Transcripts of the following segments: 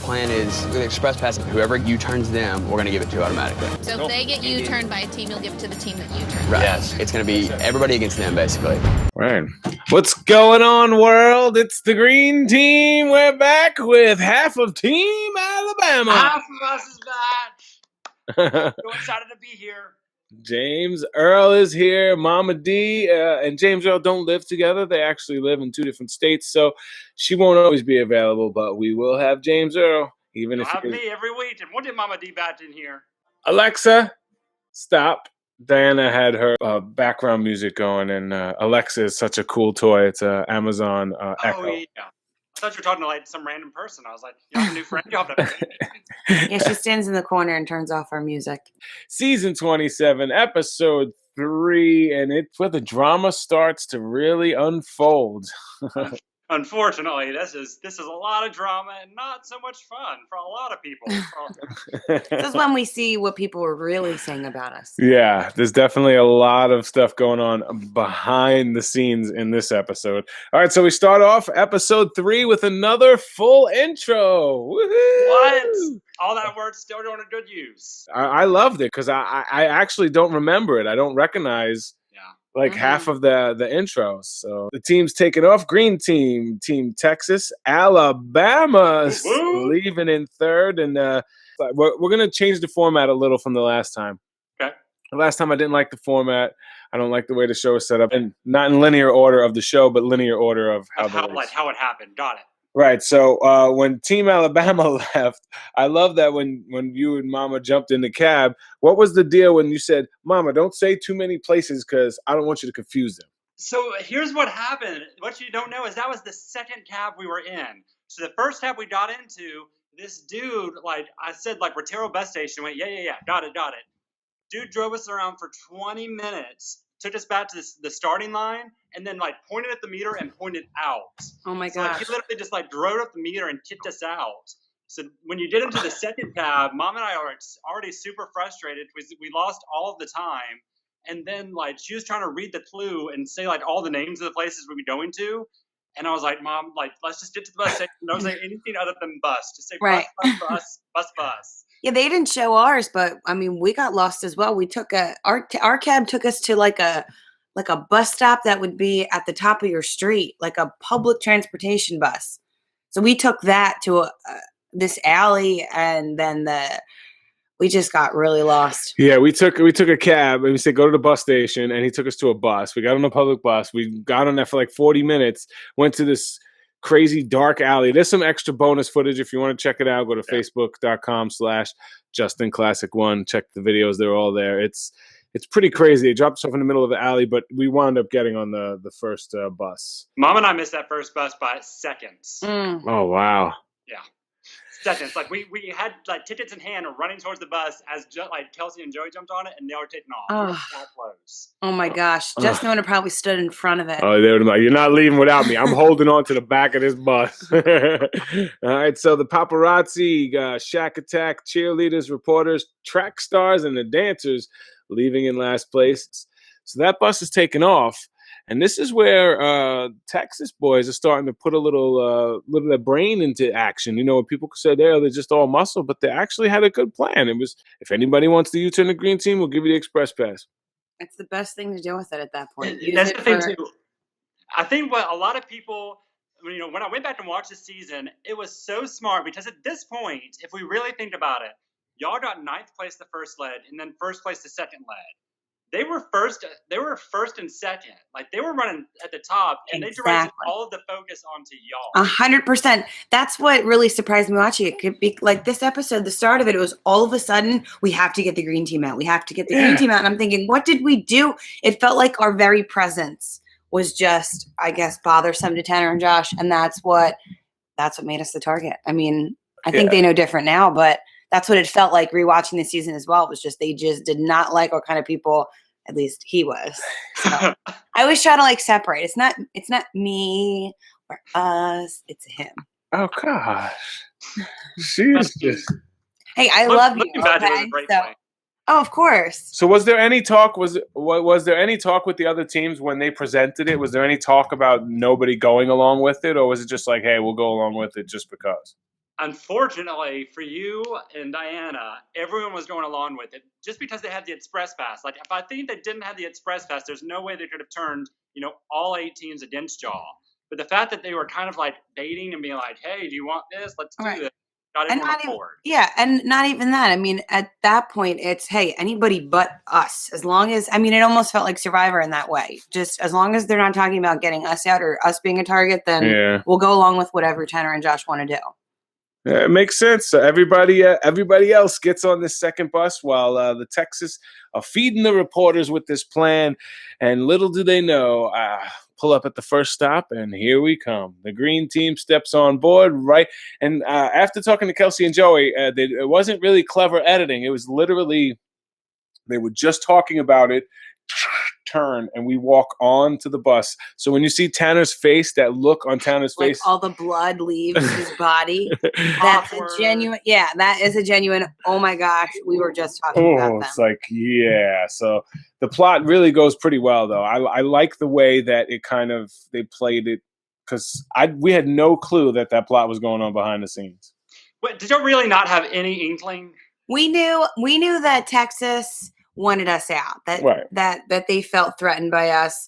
plan is with Express Pass, whoever U-turns them, we're going to give it to automatically. So if they get U-turned by a team, you'll give it to the team that U-turned. Right. Yes. It's going to be everybody against them, basically. Right. What's going on, world? It's the Green Team. We're back with half of Team Alabama. Half of us is back. So excited to be here. James Earl is here. Mama D and James Earl don't live together. They actually live in 2 different states, so she won't always be available, but we will have James Earl. Even You'll if have me every week. And when did Mama D bat in here? Alexa, stop. Diana had her background music going, and Alexa is such a cool toy. It's an Amazon Echo. Oh, yeah. I thought you were talking to like some random person. I was like, you have a new friend? You have a Yeah, she stands in the corner and turns off our music. Season 27, episode 3, and it's where the drama starts to really unfold. Unfortunately, this is a lot of drama and not so much fun for a lot of people. This is when we see what people were really saying about us. Yeah, there's definitely a lot of stuff going on behind the scenes in this episode. All right, so we start off episode 3 with another full intro. Woo-hoo! What? All that word still doing a good use. I loved it because I actually don't remember it. I don't recognize half of the intros. So the team's taking off. Green Team, Team Texas, Alabama leaving in third. And we're going to change the format a little from the last time. Okay. The last time I didn't like the format. I don't like the way the show is set up. And not in linear order of the show, but linear order of how it happened. Got it. Right. So when Team Alabama left, I love that when you and Mama jumped in the cab. What was the deal when you said, Mama, don't say too many places because I don't want you to confuse them? So here's what happened. What you don't know is that was the second cab we were in. So the first cab we got into, this dude, like I said, like Retiro bus station, went, yeah, got it. Dude drove us around for 20 minutes, took us back to the starting line, and then like pointed at the meter and pointed out. Oh my so, gosh. Like, he literally just like drove up the meter and kicked us out. So when you get into the second cab, Mom and I are already super frustrated because we lost all of the time. And then like she was trying to read the clue and say like all the names of the places we'd be going to. And I was like, Mom, like let's just get to the bus station. Don't say anything other than bus. Just say bus. Yeah, they didn't show ours, but I mean, we got lost as well. We took our cab took us to like a bus stop that would be at the top of your street, like a public transportation bus. So we took that to this alley, and then we just got really lost. Yeah, we took a cab and we said go to the bus station, and he took us to a bus. We got on a public bus. We got on there for like 40 minutes. Went to this crazy dark alley. There's some extra bonus footage if you want to check it out. Go to facebook.com/JustinClassic1. Check the videos; they're all there. It's pretty crazy. It dropped us off in the middle of the alley, but we wound up getting on the first bus. Mom and I missed that first bus by seconds. Oh wow! Yeah. Seconds. Like we had like tickets in hand running towards the bus as like Kelsey and Joey jumped on it and they were taking off. We were that close. Oh my gosh. Justin would have probably stood in front of it. Oh, they would have been like, you're not leaving without me. I'm holding on to the back of this bus. All right. So the paparazzi, Shack Attack, cheerleaders, reporters, track stars, and the dancers leaving in last place. So that bus is taking off. And this is where Texas boys are starting to put a little of their brain into action. You know, when people say they're just all muscle, but they actually had a good plan. It was, if anybody wants to U-turn the Green Team, we'll give you the express pass. It's the best thing to do with it at that point. That's the thing too. I think what a lot of people, when I went back and watched the season, it was so smart because at this point, if we really think about it, y'all got 9th place the first lead and then first place the second lead. They were first and second. Like they were running at the top, and they directed all of the focus onto y'all. 100%. That's what really surprised me watching it. Could be like this episode, the start of it was all of a sudden we have to get the Green Team out. We have to get the Green Team out. And I'm thinking, what did we do? It felt like our very presence was just, I guess, bothersome to Tanner and Josh, and that's what made us the target. I mean, I think they know different now, but that's what it felt like rewatching the season as well. It was just they just did not like what kind of people, at least he was. So I always try to like separate. It's not me or us. It's him. Oh gosh, she's just. Hey, I love you. Okay? Oh, of course. So was there any talk? Was there any talk with the other teams when they presented it? Was there any talk about nobody going along with it, or was it just like, hey, we'll go along with it just because? Unfortunately for you and Diana, everyone was going along with it just because they had the express pass. Like, if I think they didn't have the express pass, there's no way they could have turned, all 8 teams against y'all. But the fact that they were kind of like baiting and being like, "Hey, do you want this? Let's do Right. this," got And everyone not on even, board. yeah, and not even that. I mean, at that point, it's, hey, anybody but us. As long as, I mean, it almost felt like Survivor in that way. Just as long as they're not talking about getting us out or us being a target, then Yeah. we'll go along with whatever Tanner and Josh want to do. Yeah, it makes sense. So everybody else gets on this second bus while the Texas are feeding the reporters with this plan. And little do they know, pull up at the first stop, and here we come. The green team steps on board, right? And after talking to Kelsey and Joey, it wasn't really clever editing. It was literally, they were just talking about it, turn, and we walk on to the bus. So when you see Tanner's face, that look on Tanner's Like face, all the blood leaves his body. That's a Awkward. genuine, yeah, that is a genuine, oh my gosh, we were just talking about them. it's like, yeah. So the plot really goes pretty well, though. I like the way that it kind of, they played it, because we had no clue that plot was going on behind the scenes. Wait, did you really not have any inkling? We knew that Texas wanted us out, that Right. that they felt threatened by us,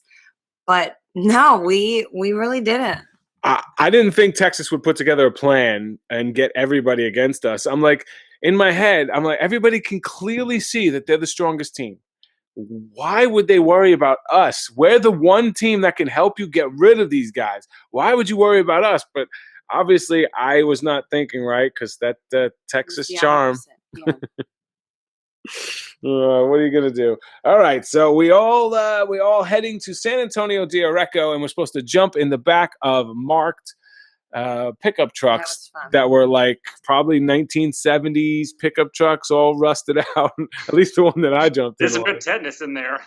but no, we really didn't. I didn't think Texas would put together a plan and get everybody against us. I'm like, in my head, I'm like, everybody can clearly see that they're the strongest team. Why would they worry about us? We're the one team that can help you get rid of these guys. Why would you worry about us? But obviously, I was not thinking right, because that Texas The charm. opposite, yeah. What are you gonna do? All right, so we all heading to San Antonio de Areco, and we're supposed to jump in the back of marked pickup trucks was fun. that were like probably 1970s pickup trucks, all rusted out. At least the one that I jumped There's in. some good tetanus in there.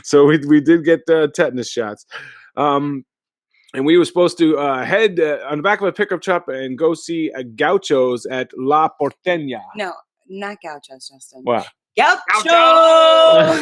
So we did get tetanus shots. And we were supposed to head on the back of a pickup truck and go see Gauchos at La Porteña. No, not Gauchos, Justin. Wow. Gauchos!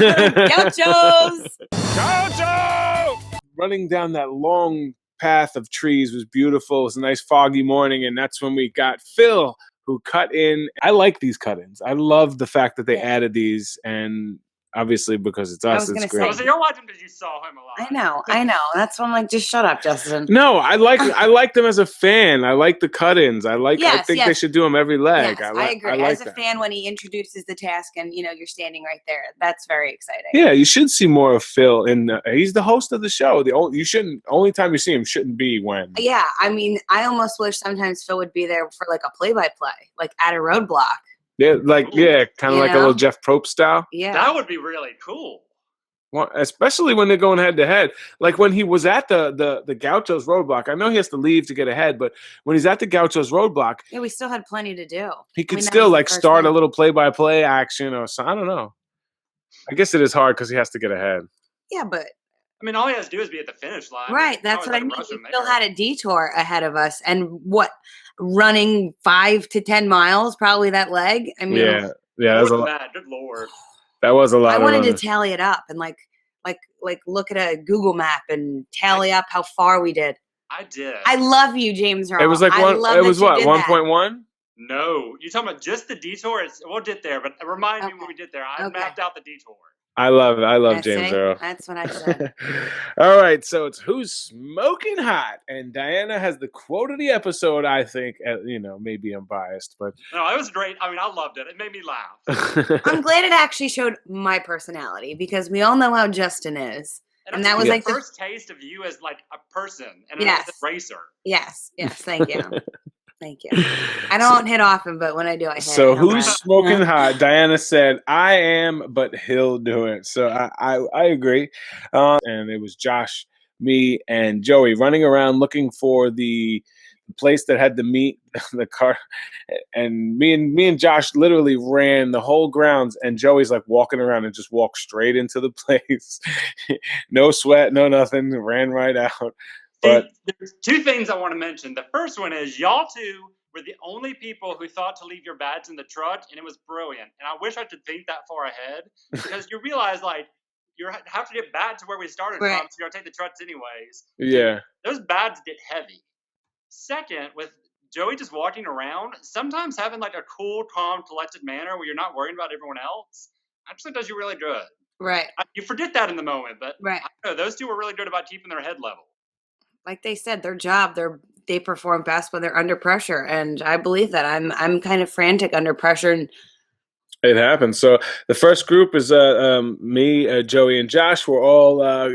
Gauchos! Gaucho! Running down that long path of trees was beautiful. It was a nice foggy morning, and that's when we got Phil, who cut in. I like these cut-ins. I love the fact that they added these, and obviously because it's us, was it's gonna great. say- So you're watching because you saw him a lot. I know. That's why I'm like, just shut up, Justin. No, I like them as a fan. I like the cut-ins. I Yes, think they yes. should do them every leg. Yes, I I agree. like As a that. fan, when he introduces the task and you're standing right there, that's very exciting. Yeah, you should see more of Phil, and he's the host of the show. Only time you see him shouldn't be when. Yeah, I mean, I almost wish sometimes Phil would be there for like a play-by-play, like at a roadblock. Yeah, like Ooh. kind of You like a know? little Jeff Probst style. Yeah. That would be really cool. Well, especially when they're going head to head. Like when he was at the Gauchos roadblock. I know he has to leave to get ahead, but when he's at the Gauchos roadblock, Yeah, we still had plenty to do. he could that still was the like first start a thing. little play-by-play action or something. I don't know. I guess it is hard because he has to get ahead. Yeah, but I mean, all he has to do is be at the finish line. right, It's that's not what I like mean. rush We him still there. had a detour ahead of us, and running 5 to 10 miles, probably that leg. I mean, Yeah, that More was a than lot. that. Good lord. That was a lot. I of wanted to running. tally it up and like look at a Google map and tally up how far we did. I did. I love you, James Earl. It was like I one. love It that was you what did 1.1. No, you're talking about just the detour. We'll get there, but remind me Okay. when we get there. I Okay. mapped out the detour. I love that. James See? Earl. That's what I said. All right, so it's Who's Smoking Hot, and Diana has the quote of the episode. I think, maybe I'm biased, but No, it was great. I mean, I loved it. It made me laugh. I'm glad it actually showed my personality because we all know how Justin is. And that was the like the- first taste of you as like a person and Yes. as a racer. Yes, thank you. Thank you. I don't hit often, but when I do, I hit. So I'm Who's like, Smoking Hot? Diana said, "I am, but he'll do it." So I agree. And it was Josh, me, and Joey running around looking for the place that had the meat, the car, and me and Josh literally ran the whole grounds, and Joey's like walking around and just walked straight into the place. No sweat, no nothing, ran right out. But There's two things I want to mention. The first one is y'all two were the only people who thought to leave your bags in the truck, and it was brilliant. And I wish I could think that far ahead because you realize like you have to get back to where we started Right. from, so you got to take the trucks anyways. yeah. Those bags get heavy. Second, with Joey just walking around, sometimes having like a cool, calm, collected manner where you're not worrying about everyone else, actually does you really good. Right. You forget that in the moment, but Right. I don't know, those two were really good about keeping their head level. Like they said, their job, they perform best when they're under pressure, and I believe that. I'm kind of frantic under pressure, and It happens. So the first group is me, Joey, and Josh. We're all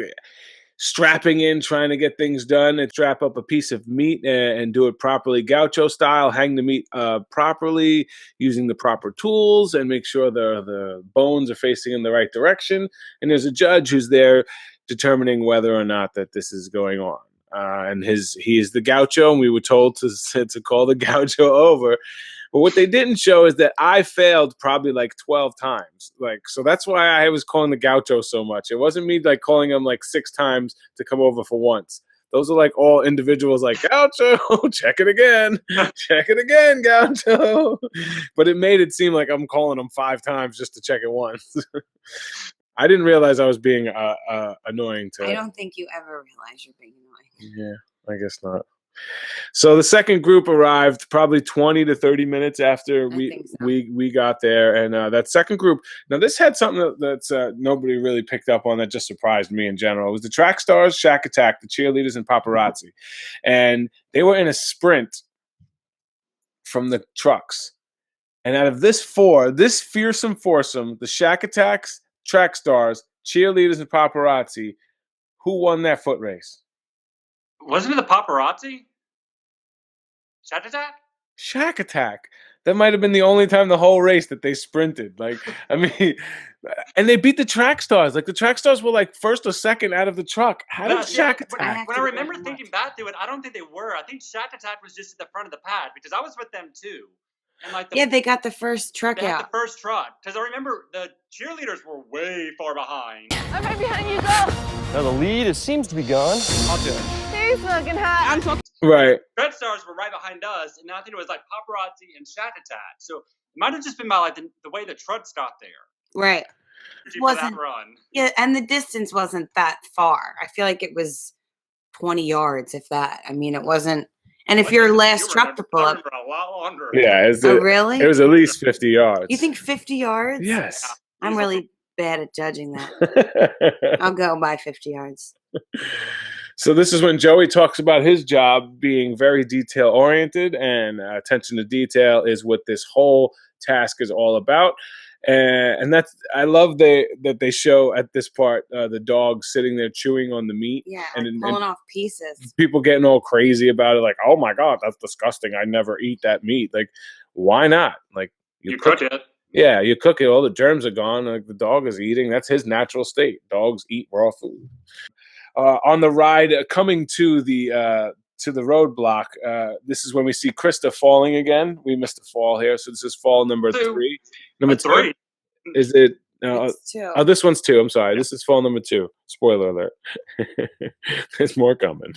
strapping in, trying to get things done and strap up a piece of meat and do it properly, gaucho style, hang the meat properly using the proper tools and make sure the bones are facing in the right direction. And there's a judge who's there determining whether or not that this is going on. And he is the gaucho, and we were told to call the gaucho over. But what they didn't show is that I failed probably like 12 times. So that's why I was calling the gaucho so much. It wasn't me like calling him like 6 times to come over for once. Those are like all individuals like, gaucho, check it again, gaucho. But it made it seem like I'm calling him 5 times just to check it once. I didn't realize I was being annoying to. I don't think you ever realize you're being annoying. Yeah, I guess not. So the second group arrived probably 20 to 30 minutes after we got there, and that second group. Now this had something that's nobody really picked up on that just surprised me in general. It was the track stars, Shack Attack, the cheerleaders, and paparazzi, and they were in a sprint from the trucks. And out of this fearsome foursome, the Shack Attacks, track stars, cheerleaders, and paparazzi, who won that foot race? Wasn't it the paparazzi? Shack Attack? Shack Attack. That might have been the only time the whole race that they sprinted. Like, I mean, and they beat the track stars. Like, the track stars were like first or second out of the truck. How did Shack Attack? When I remember thinking back to it, I don't think they were. I think Shack Attack was just at the front of the pad because I was with them too. And like they got the first truck out. out. The first truck. Because I remember the cheerleaders were way far behind. I'm right behind you, go. Now the lead seems to be gone. I'll judge. He's looking hot. I'm talking. Right. Red Stars were right behind us, and I think it was like paparazzi and Shack Attack. So it might have just been by like the way the trucks got there. Right. Wasn't that run. Yeah, and the distance wasn't that far. I feel like it was 20 yards, if that. I mean, it wasn't. And if you're last truck to pull up, a lot longer. Yeah. Really? It was at least 50 yards. You think 50 yards? Yes. I'm really bad at judging that. I'll go by 50 yards. So this is when Joey talks about his job being very detail oriented, and attention to detail is what this whole task is all about. And that's, I love that they show at this part the dog sitting there chewing on the meat. Yeah, and pulling off pieces. People getting all crazy about it, like, oh my God, that's disgusting. I never eat that meat. Like, why not? Like, you cook it. Yeah, you cook it. All the germs are gone. Like, the dog is eating. That's his natural state. Dogs eat raw food. On the ride coming to the roadblock, this is when we see Krista falling again. We missed a fall here, so this is fall number 3. Number 3 is it? It's 2. Oh, this one's 2. I'm sorry. This is fall number 2. Spoiler alert. There's more coming.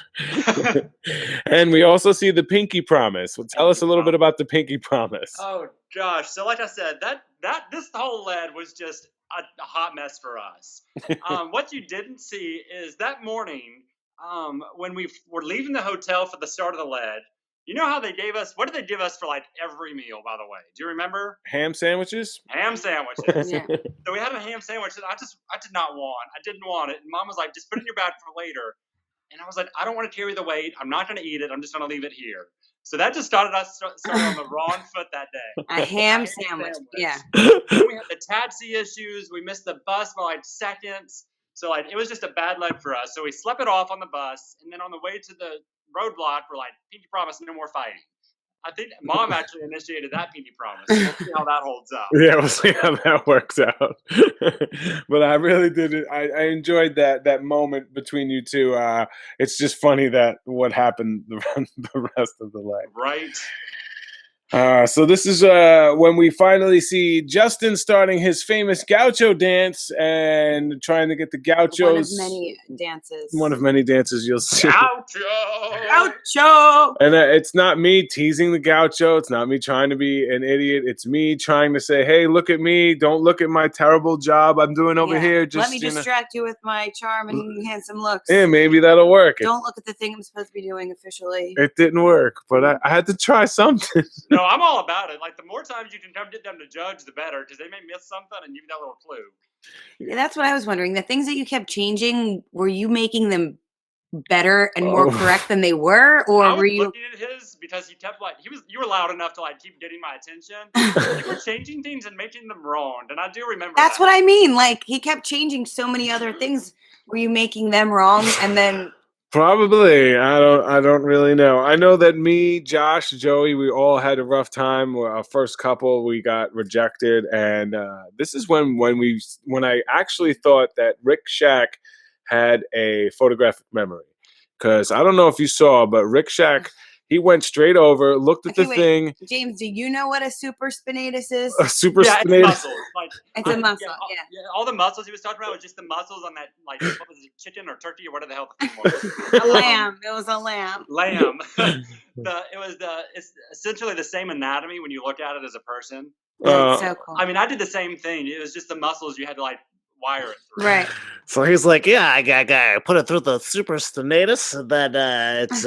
And we also see the Pinky Promise. Well, tell us a little bit about the Pinky Promise. Oh gosh! So like I said, this whole lead was just a hot mess for us. What you didn't see is that morning when we were leaving the hotel for the start of the lead. You know how they gave us? What did they give us for like every meal? By the way, do you remember? Ham sandwiches. Ham sandwiches. Yeah. So we had a ham sandwich that I did not want. I didn't want it, and Mom was like, "Just put it in your bag for later." And I was like, "I don't want to carry the weight. I'm not going to eat it. I'm just going to leave it here." So that just started us on the wrong foot that day. A ham sandwich. Yeah. We had the taxi issues. We missed the bus by like seconds. So like it was just a bad lead for us. So we slept it off on the bus, and then on the way to the roadblock, we're like, Pinky Promise, no more fighting. I think Mom actually initiated that Pinky Promise. We'll see how that holds up. Yeah, we'll see how that works out. But I really did it. I enjoyed that moment between you two. It's just funny that what happened the rest of the leg. Right. So this is when we finally see Justin starting his famous gaucho dance and trying to get the gauchos. One of many dances you'll see. Gaucho! And it's not me teasing the gaucho. It's not me trying to be an idiot. It's me trying to say, hey, look at me. Don't look at my terrible job I'm doing over here. Just let me distract you with my charm and handsome looks. Yeah, maybe that'll work. Don't look at the thing I'm supposed to be doing officially. It didn't work, but I had to try something. No, I'm all about it. Like, the more times you can come get them to judge, the better, because they may miss something and give you that little clue. Yeah, that's what I was wondering. The things that you kept changing, were you making them better and more correct than they were, or I was were you looking at his because he kept you were loud enough to keep getting my attention. You were changing things and making them wrong, and I do remember. That's what I mean. Like, he kept changing so many other things. Were you making them wrong and then? Probably. I don't really know. I know that me, Josh, Joey, we all had a rough time. Our first couple, we got rejected, and this is when I actually thought that Rick Shack had a photographic memory. Because I don't know if you saw, but Rick Shack, he went straight over, looked at the thing. James, do you know what a super spinatus is? A super It's spinatus. muscles. It's a muscle, All the muscles he was talking about was just the muscles on that, what was it, chicken or turkey or whatever the hell the thing was. A lamb. It was a lamb. Lamb. It's essentially the same anatomy when you look at it as a person. That's so cool. I mean, I did the same thing. It was just the muscles you had to wire it through. Right. So he's like, yeah, I got put it through the super stenotus. Then it's.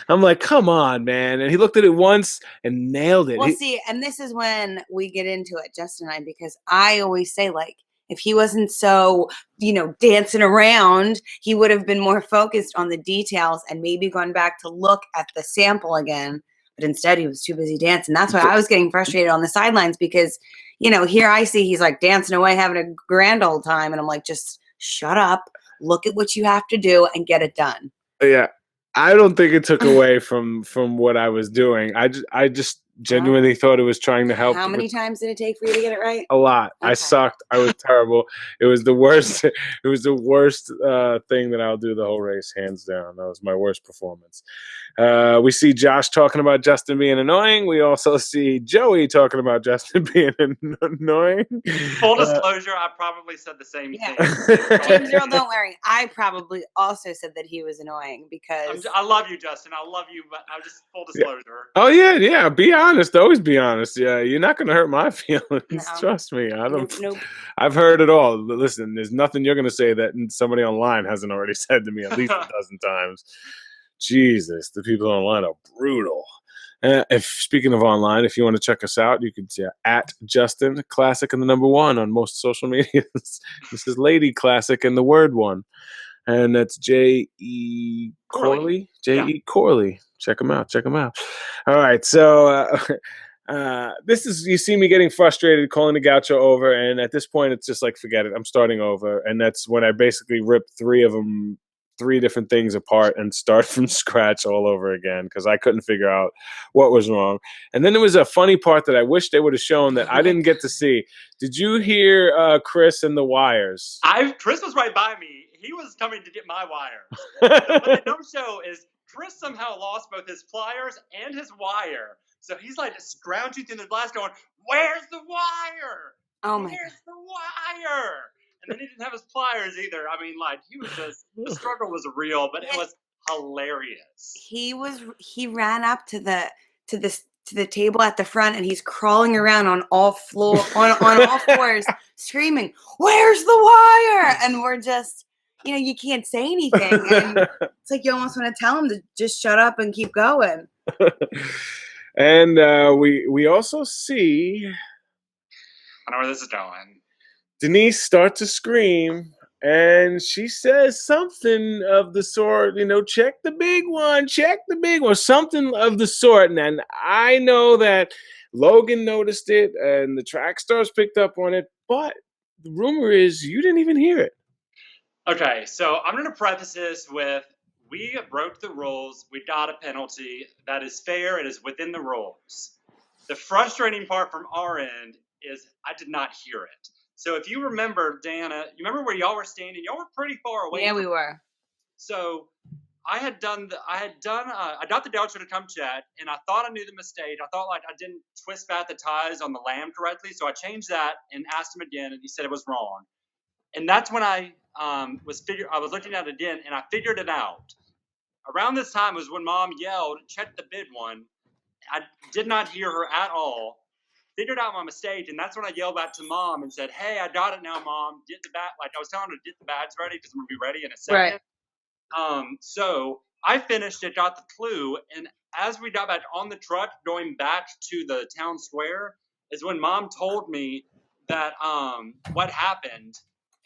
I'm like, come on, man. And he looked at it once and nailed it. Well, see, and this is when we get into it, Justin and I, because I always say, if he wasn't so, dancing around, he would have been more focused on the details and maybe gone back to look at the sample again. But instead, he was too busy dancing. That's why I was getting frustrated on the sidelines because, here I see he's dancing away, having a grand old time. And I'm like, just shut up, look at what you have to do and get it done. Yeah. I don't think it took away from what I was doing. I just genuinely thought it was trying to help. How many times did it take for you to get it right? A lot. Okay. I sucked. I was terrible. It was the worst. It was the worst thing that I'll do the whole race, hands down. That was my worst performance. We see Josh talking about Justin being annoying. We also see Joey talking about Justin being annoying. Full disclosure, I probably said the same thing. James Earl, don't worry. I probably also said that he was annoying because I love you, Justin. I love you, but I just full disclosure. Yeah. Oh yeah. Be honest. Always be honest. Yeah, you're not gonna hurt my feelings. No. Trust me. I don't. Nope. I've heard it all. Listen, there's nothing you're gonna say that somebody online hasn't already said to me at least a dozen times. Jesus, the people online are brutal. Speaking of online, if you want to check us out, you can see at Justin Classic and the number 1 on most social medias. This is Lady Classic and the word 1. And that's J.E. Corley. J.E. Corley. Check him out. All right. So this is, you see me getting frustrated, calling the gaucho over. And at this point, it's just forget it. I'm starting over. And that's when I basically ripped 3 different things apart and start from scratch all over again because I couldn't figure out what was wrong. And then there was a funny part that I wish they would have shown that I didn't get to see. Did you hear Chris and the wires? Chris was right by me. He was coming to get my wires. What they don't show is Chris somehow lost both his pliers and his wire. So he's scrounging through the glass going, where's the wire? Oh my Where's the wire? And then he didn't have his pliers either. I mean, he was just, the struggle was real, but it was hilarious. He ran up to the table at the front and he's crawling around on all all fours, screaming, "Where's the wire?" And we're just, you can't say anything. And it's you almost want to tell him to just shut up and keep going. And we also see, I know where this is going. Denise starts to scream, and she says something of the sort, check the big one, something of the sort. And I know that Logan noticed it, and the track stars picked up on it, but the rumor is you didn't even hear it. Okay, so I'm going to preface this with, we broke the rules, we got a penalty, that is fair, it is within the rules. The frustrating part from our end is I did not hear it. So if you remember, Dana, you remember where y'all were standing? Y'all were pretty far away. Yeah, we were. So I got the Delta to come check, and I thought I knew the mistake. I thought like I didn't twist back the ties on the lamb correctly, so I changed that and asked him again, and he said it was wrong. And that's when I was looking at it again, and I figured it out. Around this time was when Mom yelled, "Check the bid one." I did not hear her at all. Figured out my mistake, and that's when I yelled back to Mom and said, "Hey, I got it now, Mom. Get the bat." Like I was telling her to get the bags ready because I'm gonna be ready in a second. Right. So I finished it, got the clue, and as we got back on the truck going back to the town square is when Mom told me that what happened,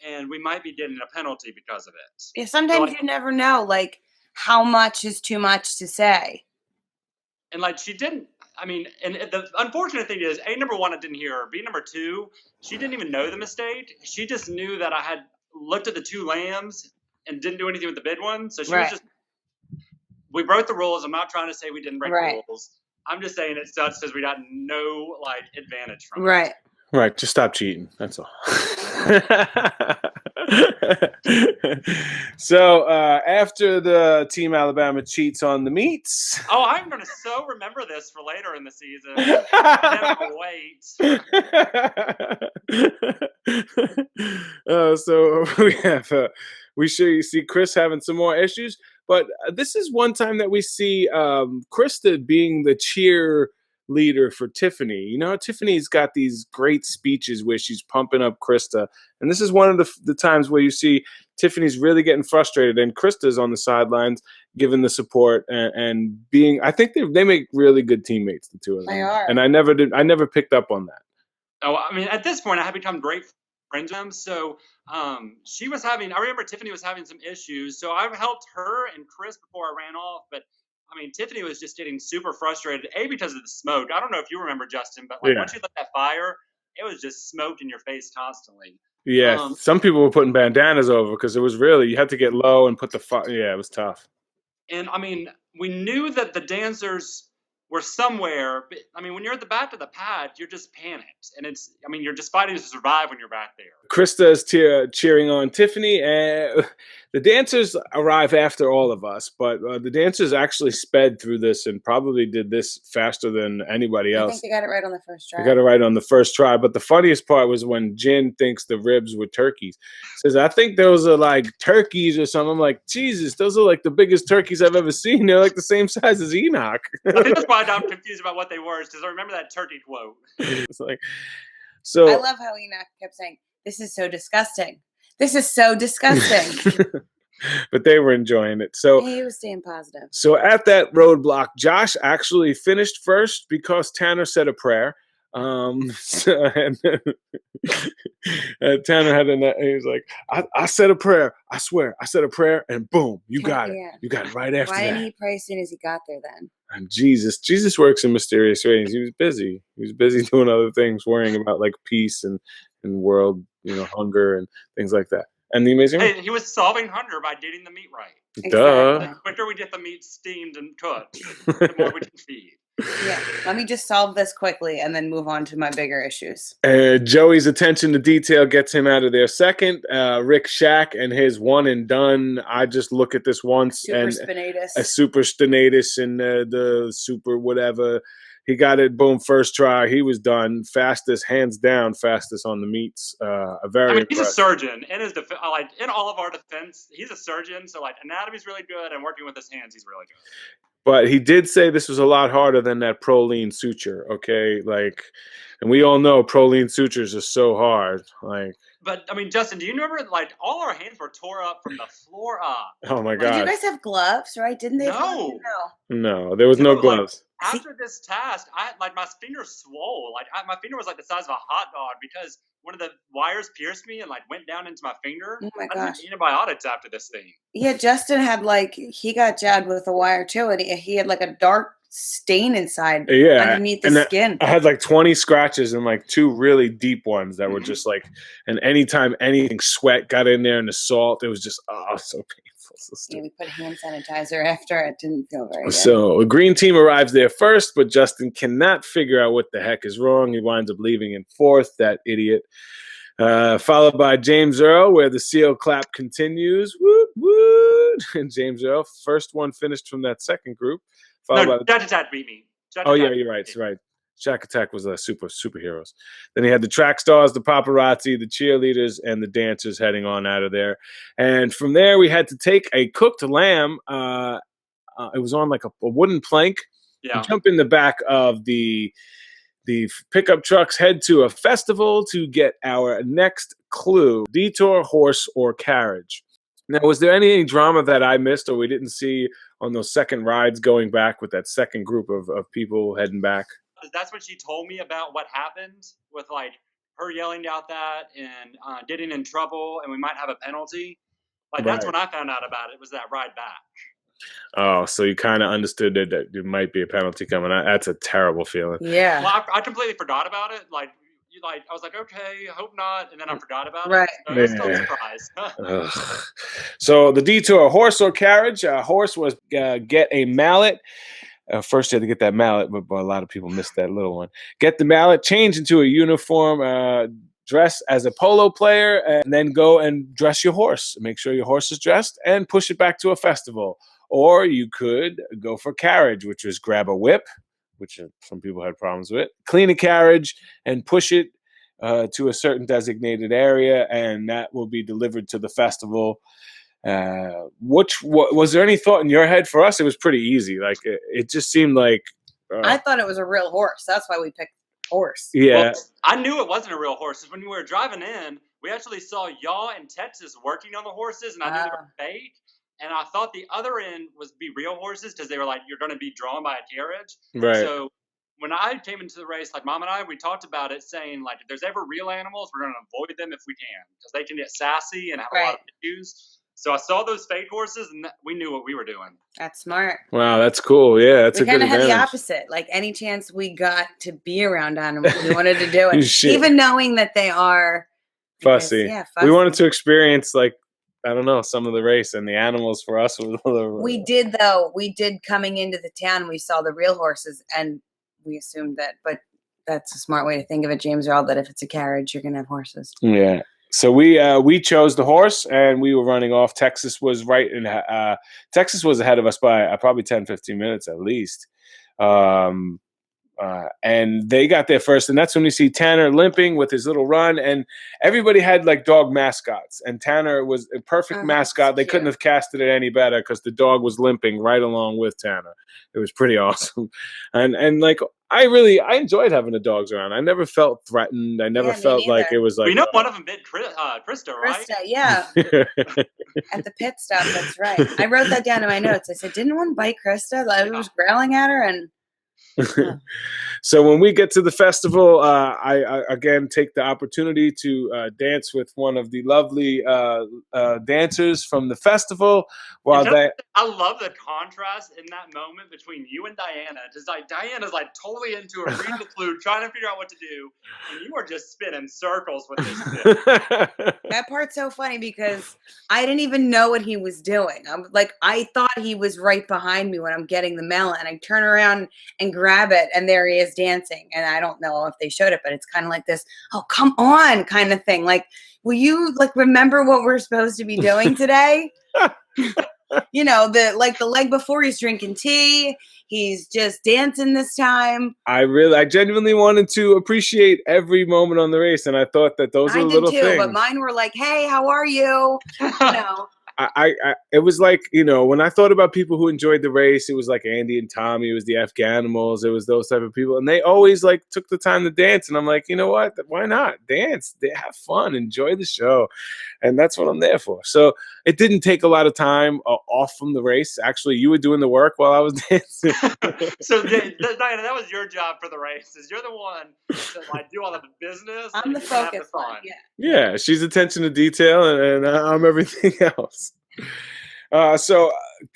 and we might be getting a penalty because of it. Yeah, sometimes like- you never know, like, how much is too much to say. And like she didn't. I mean, and the unfortunate thing is, A, number one, I didn't hear her. B, number two, she didn't even know the mistake. She just knew that I had looked at the two lambs and didn't do anything with the bid one. So she was just. We broke the rules. I'm not trying to say we didn't break the rules. I'm just saying it sucks because we got no like advantage from it. Right. Just stop cheating. That's all. So after the Team Alabama cheats on the meats. Oh, I'm going to so remember this for later in the season. I wait. So we see Chris having some more issues, but this is one time that we see Krista being the cheer leader for Tiffany. You know, Tiffany's got these great speeches where she's pumping up Krista, and this is one of the times where you see Tiffany's really getting frustrated, and Krista's on the sidelines giving the support and being. I think they make really good teammates, the two of them. They are, and I never picked up on that. Oh, I mean, at this point, I have become great friends with them. So she was having. I remember Tiffany was having some issues, so I've helped her and Chris before I ran off, but. I mean, Tiffany was just getting super frustrated, A, because of the smoke. I don't know if you remember, Justin, but like once you lit that fire, it was just smoke in your face constantly. Yeah, some people were putting bandanas over because it was really, you had to get low and put the fire. Yeah, it was tough. And I mean, we knew that the dancers were somewhere. But, I mean, when you're at the back of the pad, you're just panicked. And you're just fighting to survive when you're back there. Krista is cheering on Tiffany, and the dancers arrive after all of us, but the dancers actually sped through this and probably did this faster than anybody else. I think they got it right on the first try. They got it right on the first try, but the funniest part was when Jen thinks the ribs were turkeys. Says, I think those are like turkeys or something. I'm like, Jesus, those are like the biggest turkeys I've ever seen. They're like the same size as Enoch. I think that's why I'm confused about what they were, because I remember that turkey quote. It's like, so I love how Enoch kept saying, "This is so disgusting. This is so disgusting." But they were enjoying it. So he was staying positive. So at that roadblock, Josh actually finished first because Tanner said a prayer. And Tanner had he was like, I said a prayer. I swear, I said a prayer, and boom, you got it. You got it right after that. Why didn't he pray as soon as he got there then? And Jesus works in mysterious ways. He was busy. He was busy doing other things, worrying about like peace and world, hunger and things like that. And the amazing. Hey, he was solving hunger by getting the meat right. Duh. The quicker we get the meat steamed and cooked, the more we can feed. Yeah, let me just solve this quickly and then move on to my bigger issues. Joey's attention to detail gets him out of there second. Rick Shack and his one and done. I just look at this once Super and spinatus. A super spinatus and the super whatever. He got it, boom, first try. He was done. Fastest, hands down, fastest on the meats. He's a surgeon. In all of our defense, he's a surgeon. So, anatomy's really good, and working with his hands, he's really good. But he did say this was a lot harder than that Prolene suture, okay? And we all know Prolene sutures are so hard. But, Justin, do you remember, all our hands were tore up from the floor up? Oh, my God. Did you guys have gloves, right? Didn't they? No, there was no gloves. After this task, my finger swole. My finger was the size of a hot dog because one of the wires pierced me and went down into my finger. Oh my I gosh! took antibiotics after this thing. Yeah, Justin had he got jabbed with a wire too, and he had a dark stain inside. Underneath the skin. I had 20 scratches and 2 really deep ones that were just and anytime anything sweat got in there and the salt, it was just so painful. Yeah, we put hand sanitizer after. It didn't feel very good. So a green team arrives there first, but Justin cannot figure out what the heck is wrong. He winds up leaving in fourth, that idiot. Followed by James Earl, where the seal clap continues. Woot, woot. And James Earl, first one finished from that second group. Followed No, by Judge Attack beat me. Judge Oh yeah, Attack you're right. beat It's right. Shack Attack was superheroes. Then he had the track stars, the paparazzi, the cheerleaders, and the dancers heading on out of there. And from there, we had to take a cooked lamb. It was on like a wooden plank. Yeah. Jump in the back of the pickup trucks, head to a festival to get our next clue: detour, horse, or carriage. Now, was there any drama that I missed or we didn't see on those second rides going back with that second group of people heading back? That's what she told me about what happened with like her yelling out that and getting in trouble and we might have a penalty. Like that's Right. when I found out about it, was that ride back. Oh, so you kind of understood that there might be a penalty coming. That's a terrible feeling. Yeah. Well, I completely forgot about it. Like I was like, okay, I hope not, and then I forgot about Right. it. So I was still Yeah. surprised. Ugh. So the detour, horse or carriage. Horse was get a mallet. First, you had to get that mallet, but a lot of people missed that little one. Get the mallet, change into a uniform, dress as a polo player, and then go and dress your horse. Make sure your horse is dressed and push it back to a festival. Or you could go for carriage, which was grab a whip, which some people had problems with, clean a carriage and push it to a certain designated area, and that will be delivered to the festival. Was there any thought in your head? For us, it was pretty easy. Like it just seemed like I thought it was a real horse. That's why we picked horse. yeah. Well, I knew it wasn't a real horse. 'Cause when we were driving in, we actually saw y'all in Texas working on the horses, and I knew they were fake. And I thought the other end was be real horses because they were like, you're going to be drawn by a carriage. Right. So when I came into the race, like Mom and I, we talked about it, saying like, if there's ever real animals, we're going to avoid them if we can because they can get sassy and have a lot of issues. So I saw those fake horses, and we knew what we were doing. That's smart. Wow, that's cool. Yeah, that's We a good kind of had advantage. the opposite. Like any chance we got to be around animals, we wanted to do it, Shit. even knowing that they are Fussy. Yeah, We wanted to experience like I don't know some of the race, and the animals for us were We did though. We did coming into the town. We saw the real horses, and we assumed that. But that's a smart way to think of it, James Earl. That if it's a carriage, you're gonna have horses. Yeah. So we chose the horse, and we were running off. Texas was right in. Texas was ahead of us by probably 10, 15 minutes at least. And they got there first, and that's when we see Tanner limping with his little run, and everybody had like dog mascots, and Tanner was a perfect mascot. They couldn't have casted it any better because the dog was limping right along with Tanner. It was pretty awesome, and like I enjoyed having the dogs around. I never felt threatened. I never felt like it was like. We know one of them bit Krista, right? Krista, yeah. At the pit stop, that's right. I wrote that down in my notes. I said, didn't one bite Krista? Like, it was growling at her, and So when we get to the festival, I again take the opportunity to dance with one of the lovely dancers from the festival. While I love the contrast in that moment between you and Diana. Just like Diana's like totally into it, reading the clue, trying to figure out what to do, and you are just spinning circles with this shit. That part's so funny because I didn't even know what he was doing. I'm like, I thought he was right behind me when I'm getting the melon, and I turn around and grab it, and there he is dancing. And I don't know if they showed it, but it's kind of like this, oh, come on kind of thing. Like, will you like remember what we're supposed to be doing today? You know, the leg before he's drinking tea. He's just dancing this time. I genuinely wanted to appreciate every moment on the race, and I thought that those were little things. But mine were like, "Hey, how are you?" You know. It was like, you know, when I thought about people who enjoyed the race, it was like Andy and Tommy, it was the Afghanimals, it was those type of people, and they always like took the time to dance, and I'm like, you know what, why not dance? They have fun, enjoy the show, and that's what I'm there for. So it didn't take a lot of time off from the race. Actually, you were doing the work while I was dancing. So Diana, that was your job for the races. You're the one to like do all the business. I'm the focus one. Yeah, she's attention to detail, and I'm everything else. So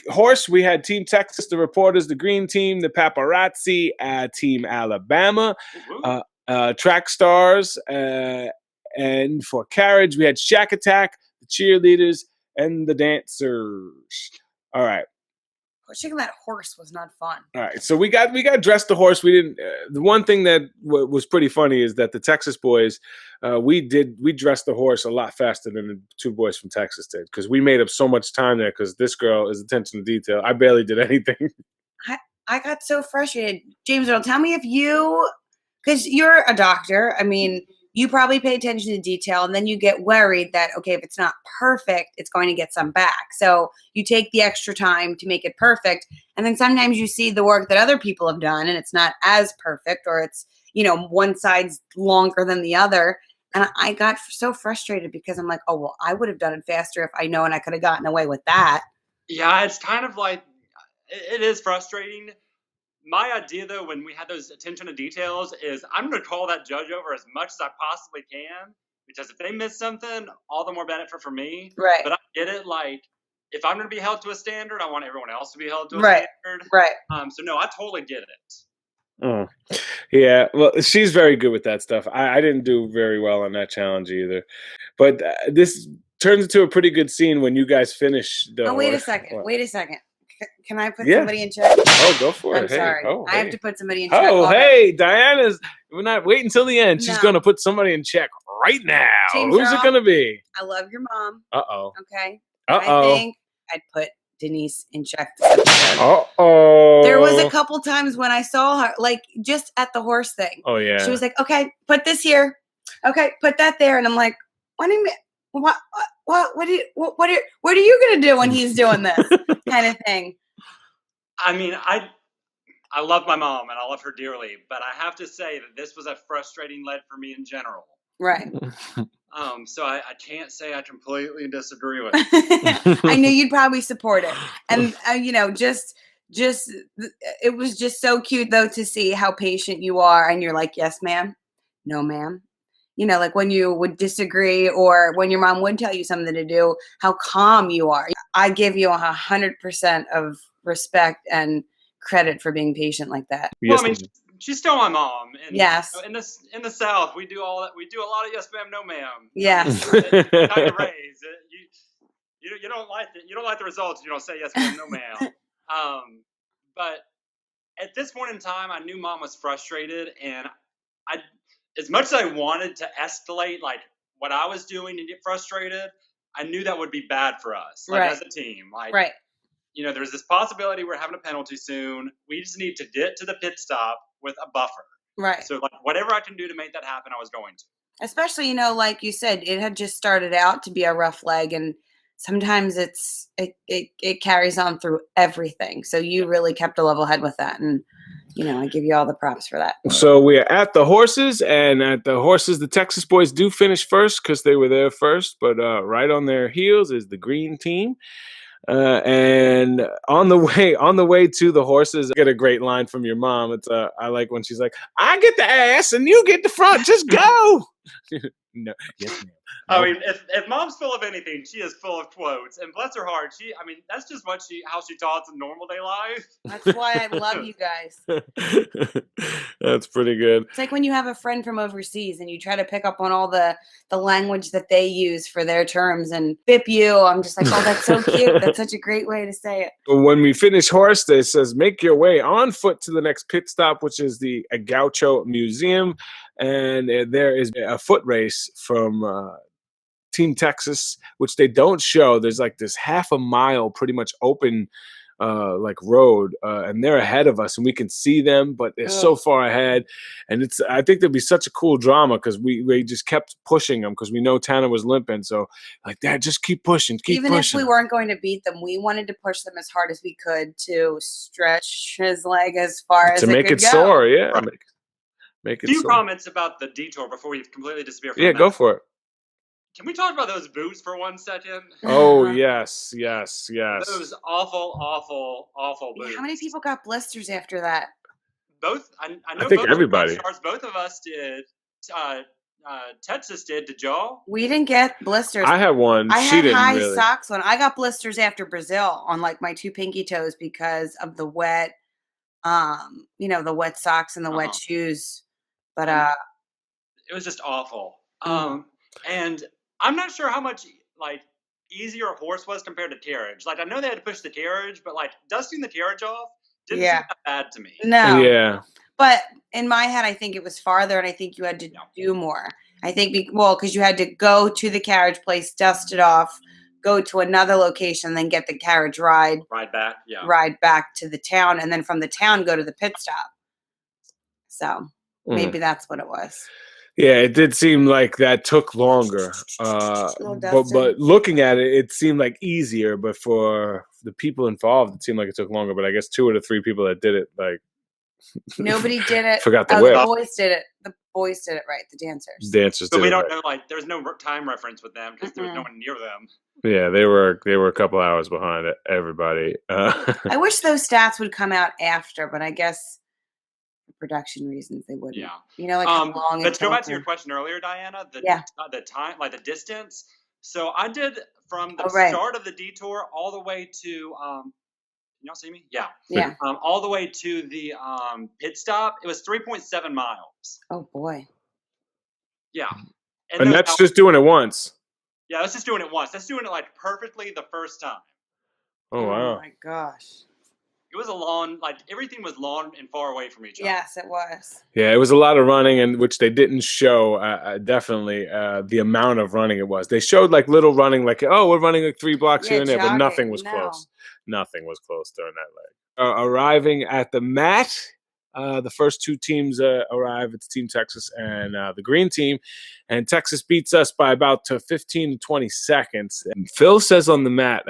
horse, we had Team Texas, the reporters, the green team, the paparazzi, Team Alabama, track stars, and for carriage, we had Shack Attack, the cheerleaders, and the dancers. All right. pushing that horse was not fun. All right, so we got dressed the horse. We didn't. The one thing that was pretty funny is that the Texas boys, we dressed the horse a lot faster than the two boys from Texas did because we made up so much time there. Because this girl is attention to detail. I barely did anything. I got so frustrated. James Earl, tell me if you, because you're a doctor. I mean, you probably pay attention to detail, and then you get worried that, okay, if it's not perfect, it's going to get some back. So you take the extra time to make it perfect. And then sometimes you see the work that other people have done, and it's not as perfect, or it's, one side's longer than the other. And I got so frustrated because I'm like, oh, well, I would have done it faster if I know, and I could have gotten away with that. Yeah, it's kind of like, it is frustrating. My idea, though, when we had those attention to details is I'm going to call that judge over as much as I possibly can, because if they miss something, all the more benefit for me. Right. But I get it. Like, if I'm going to be held to a standard, I want everyone else to be held to a standard. Right. So, no, I totally get it. Oh. Yeah, well, she's very good with that stuff. I didn't do very well on that challenge either. But this turns into a pretty good scene when you guys finish the Wait a horse. second. What? Wait a second. Can I put Yeah. somebody in check? Oh, go for it. I'm Hey. sorry. Oh, I have hey. to put somebody in check. Oh, already. hey, Diana's. We're not waiting until the end. She's No. going to put somebody in check right now. James Who's it Earl? going to be? I love your mom. Uh-oh. Okay. Uh-oh. I think I'd put Denise in check this episode. Uh-oh. There was a couple times when I saw her, like just at the horse thing. Oh, yeah. She was like, okay, put this here. Okay, put that there. And I'm like, what do you mean? What are you going to do when he's doing this kind of thing? I mean, I love my mom and I love her dearly, but I have to say that this was a frustrating lead for me in general. Right. So I can't say I completely disagree with it. I knew you'd probably support it. And, just it was just so cute, though, to see how patient you are. And you're like, yes, ma'am. No, ma'am. Like when you would disagree or when your mom would tell you something to do, how calm you are. I give you 100% of respect and credit for being patient like that. Well, I mean, she's still my mom. And Yes. in the South, we do all that. We do a lot of yes, ma'am, no, ma'am. Yes. Kind of raise. You don't like the results. You don't say yes, ma'am, no, ma'am. But at this point in time, I knew mom was frustrated, and as much as I wanted to escalate like what I was doing and get frustrated, I knew that would be bad for us, like Right. as a team. Like, Right. There's this possibility we're having a penalty soon. We just need to get to the pit stop with a buffer. Right. So like whatever I can do to make that happen, I was going to. Especially, like you said, it had just started out to be a rough leg, and sometimes it carries on through everything. So you really kept a level head with that, and I give you all the props for that. So we are at the horses, and at the horses, the Texas boys do finish first because they were there first. But right on their heels is the green team. And on the way to the horses, I get a great line from your mom. It's I like when she's like, "I get the ass and you get the front. Just go." No, yes, ma'am. I mean, if mom's full of anything, she is full of quotes. And bless her heart, that's just how she talks in normal day life. That's why I love you guys. That's pretty good. It's like when you have a friend from overseas and you try to pick up on all the language that they use for their terms and bip you. I'm just like, oh, that's so cute. That's such a great way to say it. When we finish horse, it says, make your way on foot to the next pit stop, which is the Gaucho Museum. And there is a foot race from Team Texas, which they don't show. There's like this half a mile pretty much open like road, and they're ahead of us and we can see them, but they're so far ahead. And I think there'd be such a cool drama because we just kept pushing them because we know Tanner was limping. So like, Dad, just keep pushing, Even pushing. if we weren't going to beat them, we wanted to push them as hard as we could to stretch his leg as far as to make could it go. sore. Yeah. Right. Make A it few sore. comments about the detour before we completely disappear from Yeah, the go map. for it. Can we talk about those boots for 1 second? Oh, yes. Those awful boots. How many people got blisters after that? Both. I know. I think both everybody. Of the stars, both of us did. Texas did. Did y'all? We didn't get blisters. I had one. I She had didn't high really. socks on. I got blisters after Brazil on like my two pinky toes because of the wet, the wet socks and the wet shoes. But It was just awful. And I'm not sure how much like easier a horse was compared to carriage. Like I know they had to push the carriage, but like dusting the carriage off didn't Yeah. seem that bad to me. No. Yeah. But in my head, I think it was farther, and I think you had to do more. I think, because you had to go to the carriage place, dust it off, go to another location, then get the carriage ride back to the town, and then from the town go to the pit stop. So maybe that's what it was. Yeah, it did seem like that took longer. But looking at it, it seemed like easier. But for the people involved, it seemed like it took longer. But I guess 2 of the 3 people that did it, like nobody did it. Forgot the The whip. boys did it. The boys did it right. The dancers. Dancers But did we it don't right. know, like, there's no time reference with them because there was no one near them. Yeah, they were a couple hours behind everybody. I wish those stats would come out after, but I guess for production reasons they wouldn't. Yeah. You know, like how long But it to go back to took your them. question earlier, Diana, the time, like the distance. So I did from the start of the detour all the way to can y'all see me? Yeah. Yeah. All the way to the pit stop. It was 3.7 miles. Oh boy. Yeah. And that's just doing it once. Yeah, that's just doing it once. That's doing it like perfectly the first time. Oh wow. Oh my gosh. It was a long, like everything was long and far away from each other. Yes, it was. Yeah, it was a lot of running, and which they didn't show. Definitely the amount of running it was. They showed like little running, like we're running like 3 blocks here and there, but nothing was close. Nothing was close during that leg. Arriving at the mat, the first 2 teams arrive. It's Team Texas and the green team, and Texas beats us by about 15 to 20 seconds. And Phil says on the mat,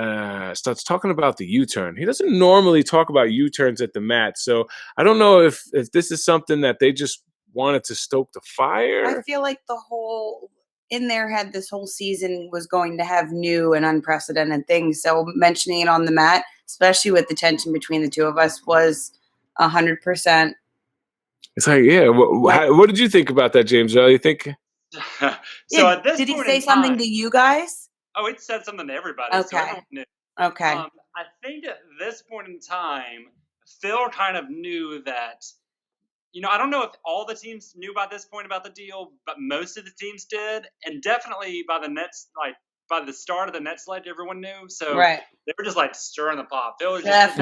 starts talking about the U-turn. He doesn't normally talk about U-turns at the mat, so I don't know if this is something that they just wanted to stoke the fire. I feel like in their head, this whole season was going to have new and unprecedented things. So mentioning it on the mat, especially with the tension between the 2 of us, was 100%. It's like, yeah. What did you think about that, James? You think? So at this did he point say in something time, to you guys? Oh, it said something to everybody. So Okay. everyone knew. Okay. I think at this point in time, Phil kind of knew that. I don't know if all the teams knew by this point about the deal, but most of the teams did, and definitely by the start of the net sled, everyone knew. So they were just like stirring the pot. Phil was just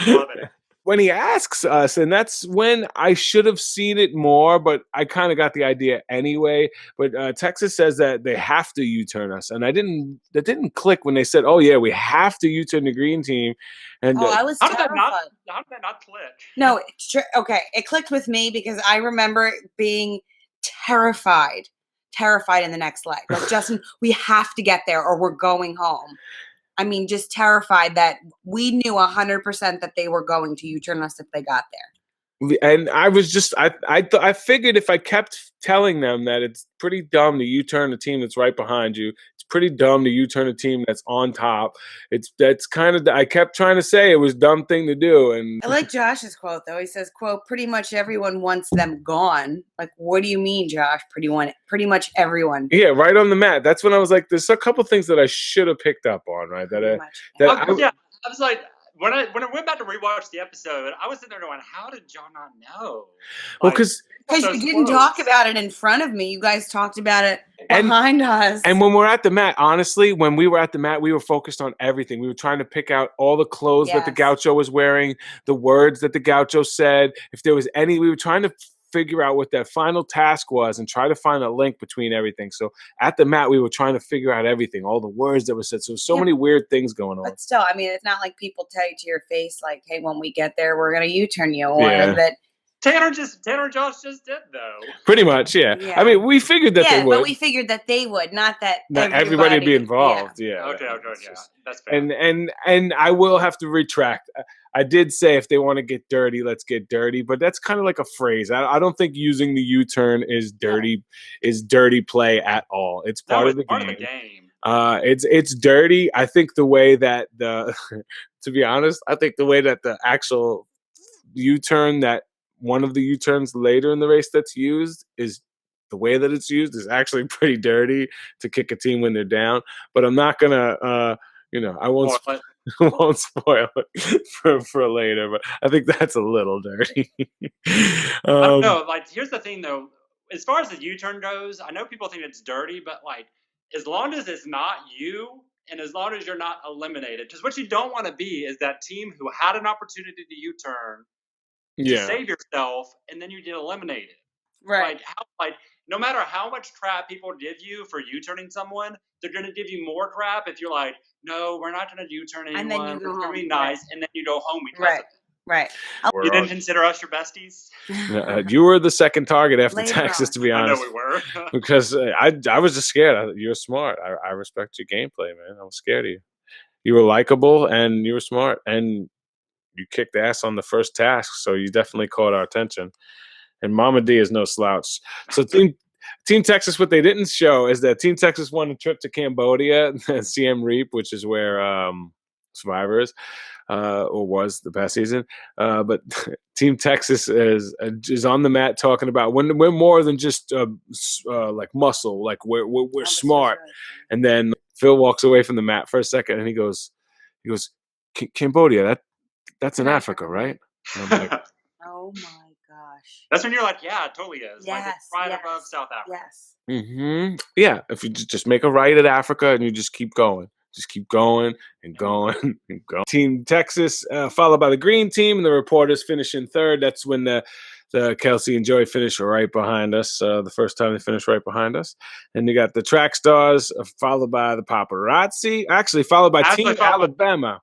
loving it. When he asks us, and that's when I should have seen it more, but I kind of got the idea anyway. But Texas says that they have to U-turn us, and that didn't click when they said, "Oh yeah, we have to U-turn the green team." And I was terrified. How did that not click? No, okay, it clicked with me because I remember being terrified in the next leg. Like, Justin, we have to get there or we're going home. I mean, just terrified that we knew 100% that they were going to U-turn us if they got there. And I was just, I figured if I kept telling them that it's pretty dumb to U-turn a team that's right behind you, it's pretty dumb to U-turn a team that's on top. That's kind of, I kept trying to say it was a dumb thing to do. And I like Josh's quote though. He says, "quote pretty much everyone wants them gone." Like, what do you mean, Josh? Pretty much everyone. Yeah, right on the mat. That's when I was like, there's a couple things that I should have picked up on, right? I was like, when I went back to rewatch the episode, I was sitting there going, "How did y'all not know?" Well, because you didn't talk about it in front of me. You guys talked about it behind us. And when we're at the mat, honestly, when we were at the mat, we were focused on everything. We were trying to pick out all the clothes that the Gaucho was wearing, the words that the Gaucho said. If there was any, we were trying to figure out what that final task was and try to find a link between everything. So at the mat, we were trying to figure out everything, all the words that were said. So many weird things going on. But still, I mean, it's not like people tell you to your face, like, "Hey, when we get there, we're going to U-turn you." Or that Tanner and Josh just did though. Pretty much, yeah. I mean, we figured that they would. But we figured that they would, not that everybody would be involved. Yeah. Okay, that's fair. And I will have to retract. I did say if they want to get dirty, let's get dirty, but that's kind of like a phrase. I don't think using the U-turn is dirty play at all. It's part of the game. It's dirty. I think the way that to be honest, I think the way that the actual U-turn, that one of the U-turns later in the race that's used, is the way that it's used is actually pretty dirty to kick a team when they're down. But I'm not gonna, I won't spoil it for later. But I think that's a little dirty. I don't know. Like, here's the thing though. As far as the U-turn goes, I know people think it's dirty, but like, as long as it's not you and as long as you're not eliminated, because what you don't want to be is that team who had an opportunity to U-turn to Yeah. save yourself and then you get eliminated. Right. Like no matter how much crap people give you for U-turning someone, they're gonna give you more crap if you're like, no, we're not gonna U-turn anyone. And then you go We're gonna home. be nice, and then you go home because Right. of it. Right. We're You all- didn't consider us your besties? you were the second target after Later Texas, on. to be I know honest. we were. Because I was just scared. You're smart. I respect your gameplay, man. I was scared of you. You were likable and you were smart, and you kicked ass on the first task, so you definitely caught our attention. And Mama D is no slouch. So Team Texas, what they didn't show is that Team Texas won a trip to Cambodia, Siem Reap, which is where Survivor is, or was the past season. But Team Texas is on the mat talking about we're more than just like muscle, like we're smart. And then Phil walks away from the mat for a second, and he goes, Cambodia, that's in Africa, right? And I'm like, Oh my gosh. That's when you're like, yeah, it totally is. Like it's Yes, right yes, above South Africa. Yes. yeah, if you just make a right at Africa and you just keep going. Just keep going and going and going. Team Texas, followed by the green team, and the reporters finish in third. That's when the Kelsey and Joey finish right behind us. The first time they finished right behind us. And you got the track stars, followed by the paparazzi. Actually, followed by Team Alabama.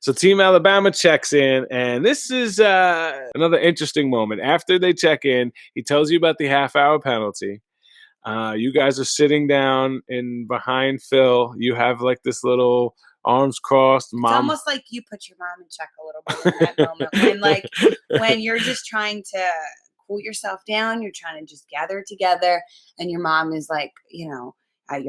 So Team Alabama checks in, and this is another interesting moment. After they check in, he tells you about the half-hour penalty. You guys are sitting down behind Phil. You have like this little arms crossed. It's Mom. almost like you put your mom in check a little bit in that moment. When you're just trying to cool yourself down, you're trying to just gather it together, and your mom is like, your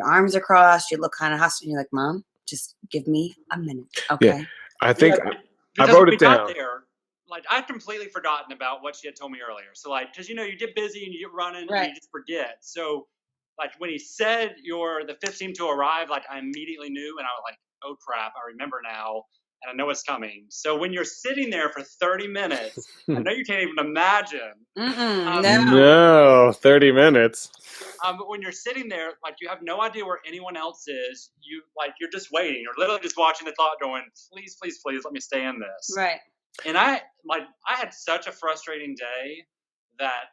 arms are crossed, you look kind of hostile, and you're like, Mom, just give me a minute. Okay. Yeah. I think I Because wrote we it down. got there, like I'd completely forgotten about what she had told me earlier. So like, because you get busy and you get running and you just forget. So like when he said you're the fifth team to arrive, like I immediately knew, and I was like, oh crap, I remember now, and I know it's coming. So when you're sitting there for 30 minutes, I know you can't even imagine. No, 30 minutes. But when you're sitting there, like you have no idea where anyone else is. You're just waiting. You're literally just watching the clock, going, please, please, please, let me stay in this. Right. And I had such a frustrating day that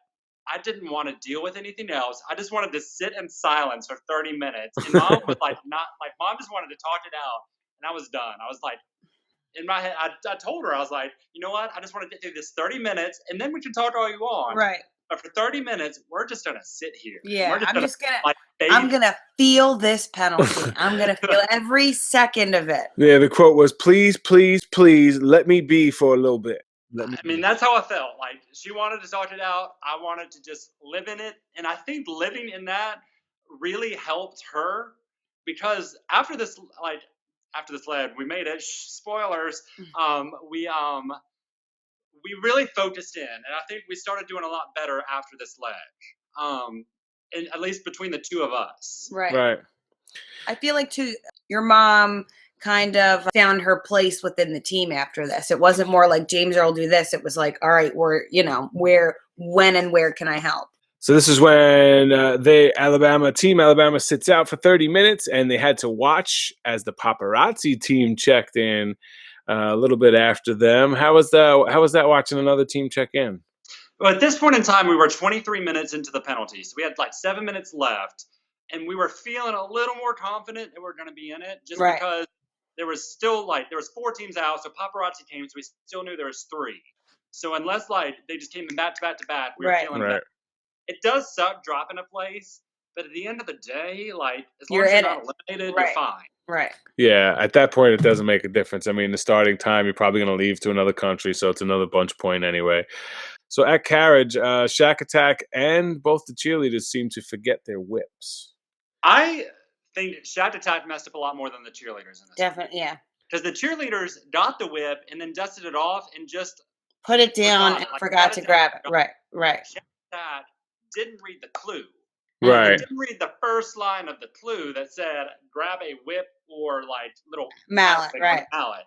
I didn't want to deal with anything else. I just wanted to sit in silence for 30 minutes. And Mom was Mom just wanted to talk it out, and I was done. I was like, in my head, I told her, I was like, you know what? I just want to get through this 30 minutes, and then we can talk all you want. Right. But for 30 minutes, we're just gonna sit here. Yeah, I'm I'm gonna feel this penalty. I'm gonna feel every second of it. Yeah, the quote was, please, please, please let me be for a little bit. That's how I felt. Like she wanted to talk it out. I wanted to just live in it. And I think living in that really helped her, because after this leg, we made it. Spoilers. We really focused in, and I think we started doing a lot better after this leg. And at least between the two of us. Right. I feel like too, your mom kind of found her place within the team after this. It wasn't more like James Earl do this. It was like, all right, when and where can I help? So this is when Team Alabama sits out for 30 minutes, and they had to watch as the paparazzi team checked in a little bit after them. How was that watching another team check in? Well, at this point in time, we were 23 minutes into the penalty. So we had like 7 minutes left, and we were feeling a little more confident that we were going to be in it, just because there was still there was 4 teams out. So paparazzi came, so we still knew there was 3. So unless they just came in back to back to back, we were feeling better. It does suck dropping a place, but at the end of the day, as long as you're not eliminated, you're fine. Right. Yeah, at that point, it doesn't make a difference. I mean, the starting time, you're probably going to leave to another country, so it's another bunch point anyway. So at Carriage, Shack Attack and both the cheerleaders seem to forget their whips. I think Shack Attack messed up a lot more than the cheerleaders in this. Definitely, yeah. Because the cheerleaders got the whip and then dusted it off and just put it down and forgot to grab it. Right. Shack Attack didn't read the clue. Right. They didn't read the first line of the clue that said grab a whip or little mallet, right? Mallet.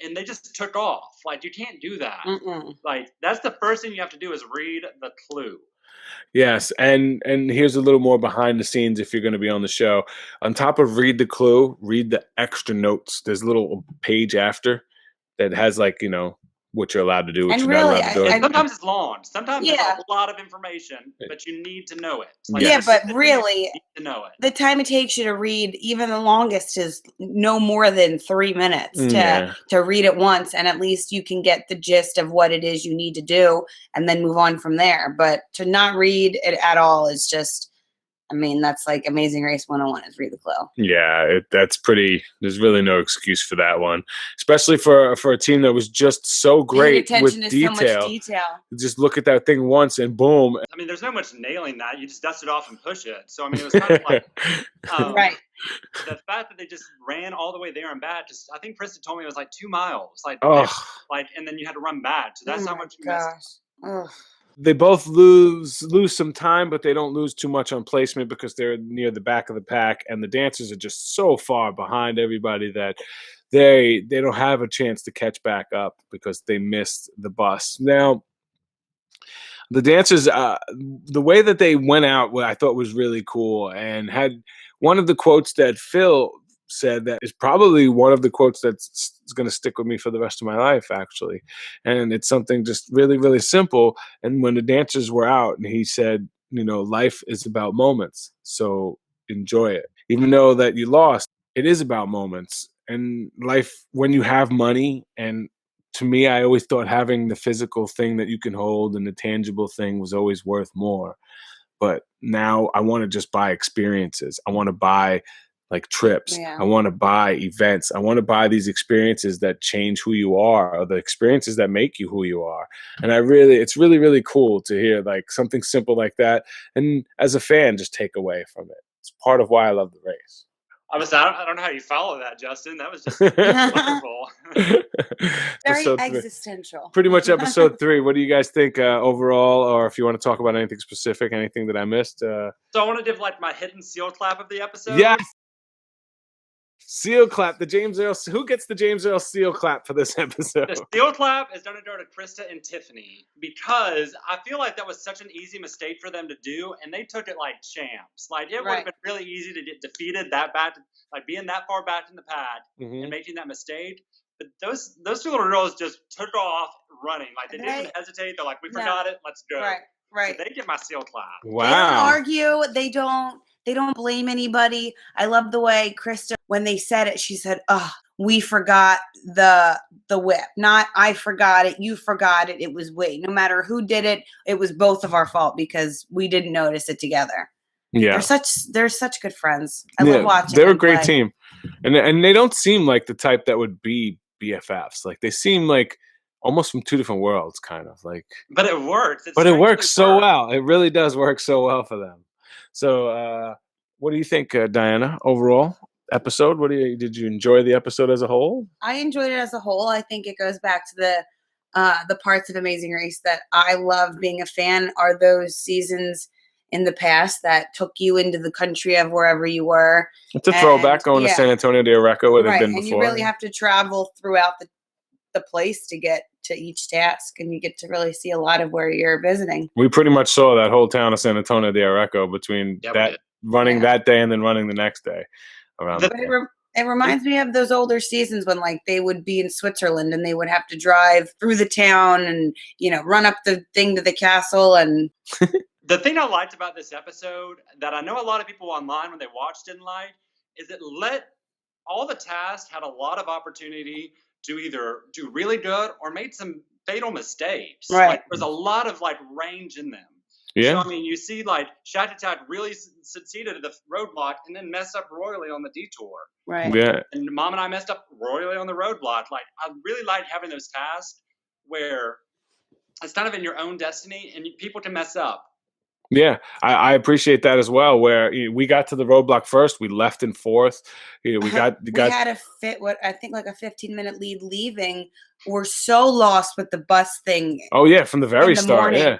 And they just took off. You can't do that. Mm-mm. That's the first thing you have to do is read the clue. Yes, and here's a little more behind the scenes if you're going to be on the show. On top of read the clue, read the extra notes. There's a little page after that has like, what you're allowed to do, what And you're not really, allowed to do. I- Sometimes it's long. Sometimes Yeah. it's a lot of information, but you need to know it. Yeah. Yeah, but you really, need to know it. the time it takes you to read, even the longest, is no more than 3 minutes Yeah. to read it once, and at least you can get the gist of what it is you need to do, and then move on from there. But to not read it at all is just, I mean, that's like Amazing Race 101 is read the clue. Yeah, that's pretty. There's really no excuse for that one, especially for a team that was just so Paid great attention with to so detail. much detail. Just look at that thing once and boom. I mean, there's no much nailing that. You just dust it off and push it. So, I mean, it was kind of like Right. the fact that they just ran all the way there and back. Just, I think Kristen told me it was like 2 miles. Oh, And then you had to run back. So that's Oh how my much you missed. gosh. Ugh. they both lose some time, but they don't lose too much on placement because they're near the back of the pack, and the dancers are just so far behind everybody that they don't have a chance to catch back up because they missed the bus. Now, the dancers, the way that they went out, what I thought was really cool, and had one of the quotes that Phil said that is probably one of the quotes that's going to stick with me for the rest of my life, actually. And it's something just really, really simple. And when the dancers were out, and he said, life is about moments, so enjoy it. Even though that you lost, it is about moments. And life, when you have money, and to me, I always thought having the physical thing that you can hold and the tangible thing was always worth more. But now I want to just buy experiences. I want to buy like trips. Yeah. I want to buy events. I want to buy these experiences that change who you are, or the experiences that make you who you are. And it's really, really cool to hear like something simple like that. And as a fan, just take away from it. It's part of why I love the race. I don't know how you follow that, Justin. That was just wonderful. Very Episode 3. existential. Pretty much episode 3. What do you guys think overall, or if you want to talk about anything specific, anything that I missed? So I want to give like my hidden seal clap of the episode. Yes. Seal clap. Who gets the James Earl seal clap for this episode? The seal clap is going to go to Krista and Tiffany because I feel like that was such an easy mistake for them to do, and they took it like champs. Like it would have been really easy to get defeated that bad, like being that far back in the pad and making that mistake. But those two little girls just took off running. Like they didn't even hesitate. They're like, "We forgot it. Let's go." Right. So they get my seal clap. Wow. They don't argue. They don't blame anybody. I love the way Krista, when they said it, she said, "Oh, we forgot the whip. Not I forgot it. You forgot it. It was we. No matter who did it, it was both of our fault because we didn't notice it together." Yeah. They're such good friends. I love watching. They're a them great play. team, and they don't seem like the type that would be BFFs. Like they seem like almost from two different worlds, kind of like. But it works. It works so well. It really does work so well for them. So, what do you think, Diana? Overall episode, did you enjoy the episode as a whole? I enjoyed it as a whole. I think it goes back to the parts of Amazing Race that I love being a fan are those seasons in the past that took you into the country of wherever you were. It's a throwback going to San Antonio de Areco where they've been before. And you really have to travel throughout the place to get to each task, and you get to really see a lot of where you're visiting. We pretty much saw that whole town of San Antonio de Areco between running that day and then running the next day. Around It reminds me of those older seasons when like they would be in Switzerland and they would have to drive through the town and, run up the thing to the castle. And the thing I liked about this episode that I know a lot of people online when they watched didn't like is it all the tasks had a lot of opportunity to either do really good or made some fatal mistakes. Right. Like there's a lot of like range in them. Yeah. So I mean, you see like Shack Attack really succeeded at the roadblock and then messed up royally on the detour. right. Yeah. And Mom and I messed up royally on the roadblock. Like I really like having those tasks where it's kind of in your own destiny and people can mess up. Yeah, I appreciate that as well. Where we got to the roadblock first, we left in fourth. We had a I think like a 15-minute lead leaving. We're so lost with the bus thing. Oh yeah, from the very start. morning. Yeah.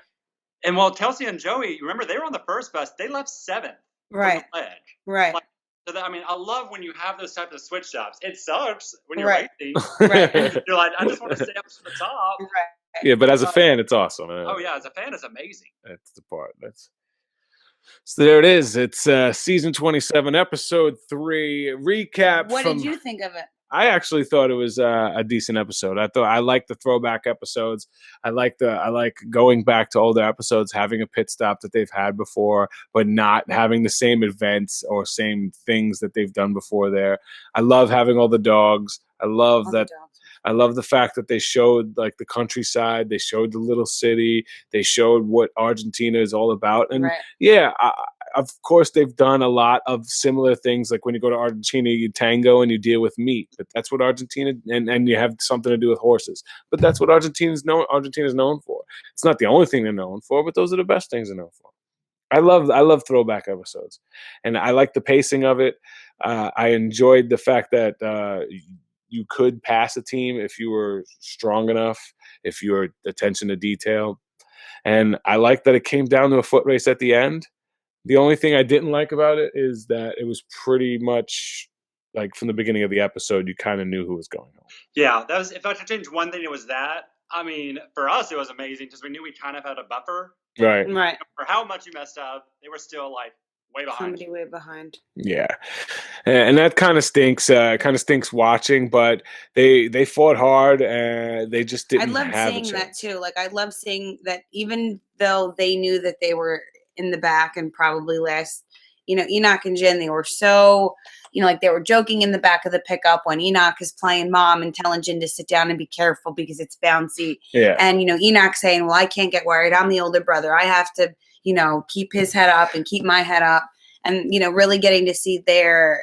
And well, Kelsey and Joey, remember they were on the first bus. They left 7th. Right. From the ledge. Right. Like, so I mean, I love when you have those types of switch stops. It sucks when you're Right. racing. Right. You're like, I just want to stay up to the top. Right. Yeah, but as a fan, it's awesome. Oh yeah, as a fan, it's amazing. That's the part. So there it is. It's season 27, episode 3 recap. What did you think of it? I actually thought it was a decent episode. I liked the throwback episodes. I like going back to older episodes, having a pit stop that they've had before, but not having the same events or same things that they've done before there. I love having all the dogs. I love that. I love the fact that they showed like the countryside. They showed the little city. They showed what Argentina is all about. And yeah, of course, they've done a lot of similar things. Like when you go to Argentina, you tango and you deal with meat. But that's what Argentina and you have something to do with horses. But that's what Argentina's known for. It's not the only thing they're known for, but those are the best things they're known for. I love throwback episodes, and I like the pacing of it. I enjoyed the fact that you could pass a team if you were strong enough, if you were attention to detail. And I like that it came down to a foot race at the end. The only thing I didn't like about it is that it was pretty much like from the beginning of the episode, you kind of knew who was going home. Yeah, that was. If I could change one thing, it was that. I mean, for us, it was amazing because we knew we kind of had a buffer. Right. For how much you messed up, they were still like way behind. Somebody way behind. Yeah, and that kind of stinks. Kind of stinks watching, but they fought hard and they just didn't. I love seeing that too. Like I love seeing that even though they knew that they were in the back and probably last, Enoch and Jen, they were so, like they were joking in the back of the pickup when Enoch is playing mom and telling Jen to sit down and be careful because it's bouncy. Yeah. And, Enoch saying, well, I can't get worried. I'm the older brother. I have to, keep his head up and keep my head up. And, really getting to see their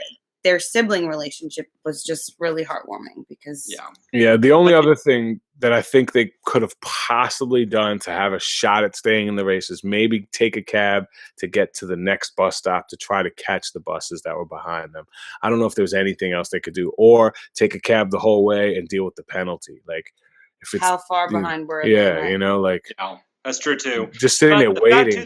sibling relationship was just really heartwarming because. Yeah. The only other thing that I think they could have possibly done to have a shot at staying in the race is maybe take a cab to get to the next bus stop to try to catch the buses that were behind them. I don't know if there was anything else they could do, or take a cab the whole way and deal with the penalty. Like if it's how far behind were they? Yeah, that's true too. Just sitting there waiting.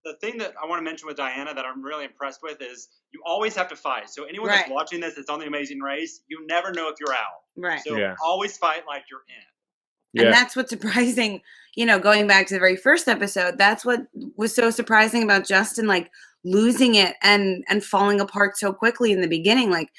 The thing that I want to mention with Diana that I'm really impressed with is you always have to fight. So anyone that's watching this that's on The Amazing Race, you never know if you're out. Right. So always fight like you're in. Yeah. And that's what's surprising, going back to the very first episode, that's what was so surprising about Justin, like losing it and falling apart so quickly in the beginning. Like,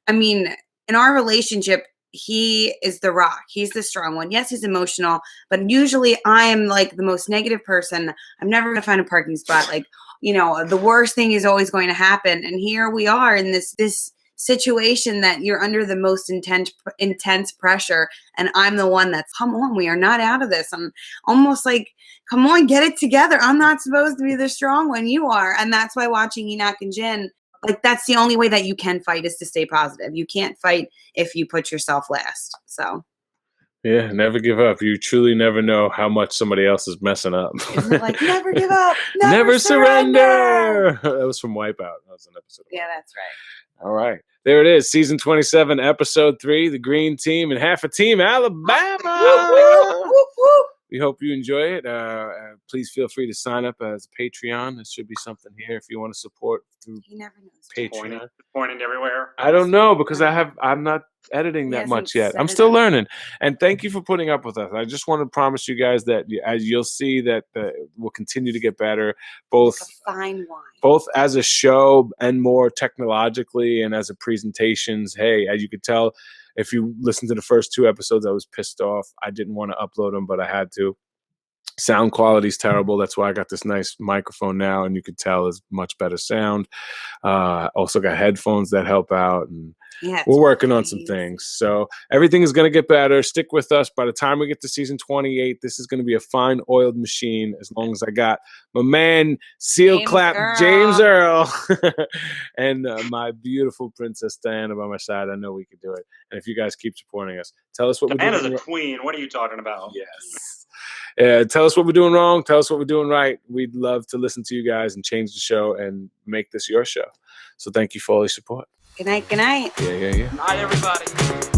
I mean, in our relationship, he is the rock. He's the strong one. Yes, he's emotional, but usually I am like the most negative person. I'm never going to find a parking spot. Like, the worst thing is always going to happen. And here we are in this situation that you're under the most intense pressure. And I'm the one that's, come on, we are not out of this. I'm almost like, come on, get it together. I'm not supposed to be the strong one. You are. And that's why watching Enoch and Jen, like that's the only way that you can fight is to stay positive. You can't fight if you put yourself last. So. Yeah, never give up. You truly never know how much somebody else is messing up. Like, never give up. Never surrender. That was from Wipeout. That was an episode. Yeah, that's right. All right. There it is. Season 27, episode 3, the Green Team and half a team, Alabama. We hope you enjoy it. Please feel free to sign up as a Patreon. There should be something here if you want to support through Patreon. Pointing everywhere. I don't know because I'm not editing that much yet. I'm still learning. And thank you for putting up with us. I just want to promise you guys that as you'll see that we'll continue to get better, both like a fine wine. Both as a show and more technologically and as a presentations. Hey, as you could tell, if you listen to the first 2 episodes, I was pissed off. I didn't want to upload them, but I had to. Sound quality is terrible. That's why I got this nice microphone now, and you could tell it's much better sound. Also got headphones that help out, and we're working on some things. So everything is going to get better. Stick with us. By the time we get to season 28, this is going to be a fine oiled machine as long as I got my man, Seal Clap, James Earl, and my beautiful Princess Diana by my side. I know we could do it. And if you guys keep supporting us, tell us what we're doing. Diana's a queen. What are you talking about? Yes. Tell us what we're doing wrong. Tell us what we're doing right. We'd love to listen to you guys and change the show and make this your show. So thank you for all your support. Good night. Good night. Yeah. Good night, everybody.